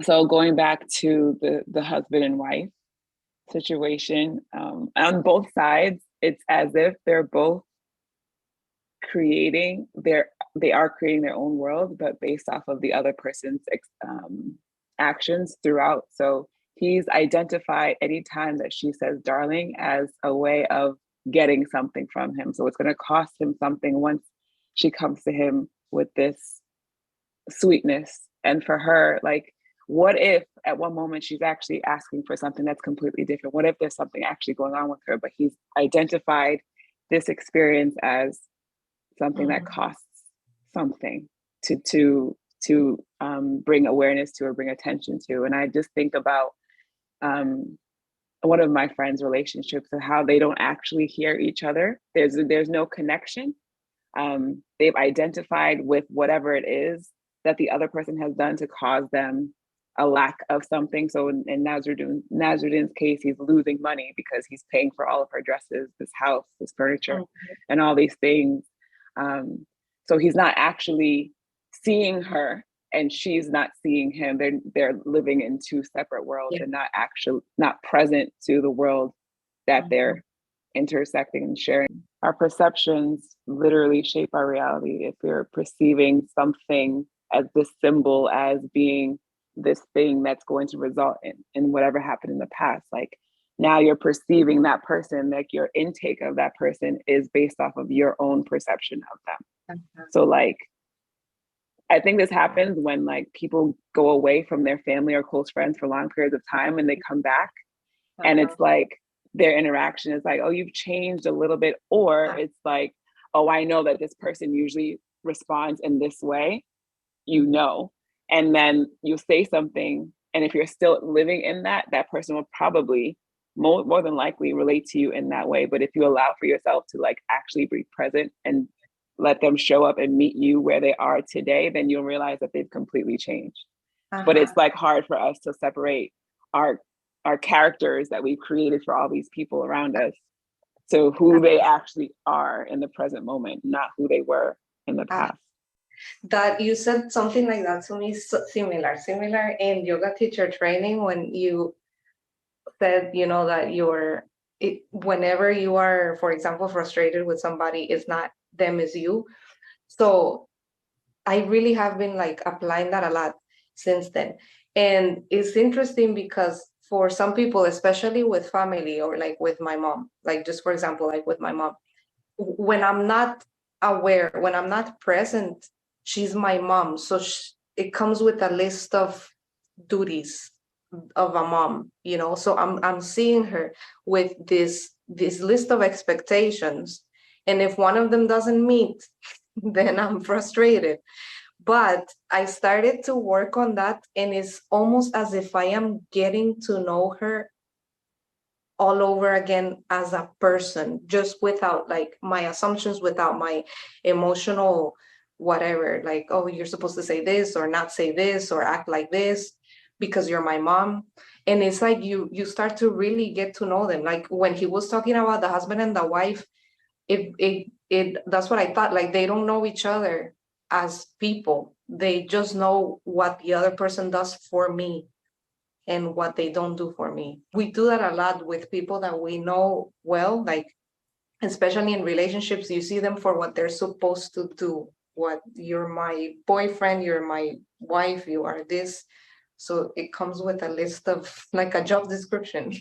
So going back to the husband and wife situation, on both sides, it's as if they're both creating they are creating their own world, but based off of the other person's actions throughout. So he's identified any time that she says darling as a way of getting something from him. So it's going to cost him something once she comes to him with this sweetness. And for her, like, what if at one moment she's actually asking for something that's completely different? What if there's something actually going on with her, but he's identified this experience as something that costs something to bring awareness to or bring attention to. And I just think about one of my friends' relationships and how they don't actually hear each other. There's no connection. They've identified with whatever it is that the other person has done to cause them a lack of something. So in Nasruddin's case, he's losing money because he's paying for all of her dresses, this house, this furniture, and all these things. So he's not actually seeing her, and she's not seeing him. They're living in two separate worlds and not present to the world that they're intersecting and sharing. Our perceptions literally shape our reality. If we're perceiving something as this symbol as being this thing that's going to result in whatever happened in the past, like now you're perceiving that person, like your intake of that person is based off of your own perception of them. So like, I think this happens when like people go away from their family or close friends for long periods of time and they come back and it's like their interaction is like, oh, you've changed a little bit. Or it's like, oh, I know that this person usually responds in this way, and then you say something. And if you're still living in that person will probably more than likely relate to you in that way. But if you allow for yourself to like actually be present and let them show up and meet you where they are today, then you'll realize that they've completely changed. But it's like hard for us to separate our characters that we've created for all these people around us to who they actually are in the present moment, not who they were in the past. That you said something like that to me, similar in yoga teacher training, when you said, that whenever you are, for example, frustrated with somebody, it's not them, it's you. So I really have been like applying that a lot since then. And it's interesting because for some people, especially with family or like with my mom, like just for example, like with my mom, when I'm not aware, when I'm not present, she's my mom. So it comes with a list of duties of a mom, so I'm seeing her with this list of expectations. And if one of them doesn't meet, then I'm frustrated. But I started to work on that, and it's almost as if I am getting to know her all over again as a person, just without like my assumptions, without my emotional whatever, like, oh, you're supposed to say this or not say this or act like this because you're my mom. And it's like you start to really get to know them. Like when he was talking about the husband and the wife, it that's what I thought. Like they don't know each other as people. They just know what the other person does for me and what they don't do for me. We do that a lot with people that we know well, like especially in relationships, you see them for what they're supposed to do. What, you're my boyfriend, you're my wife, you are this. So it comes with a list of like a job description.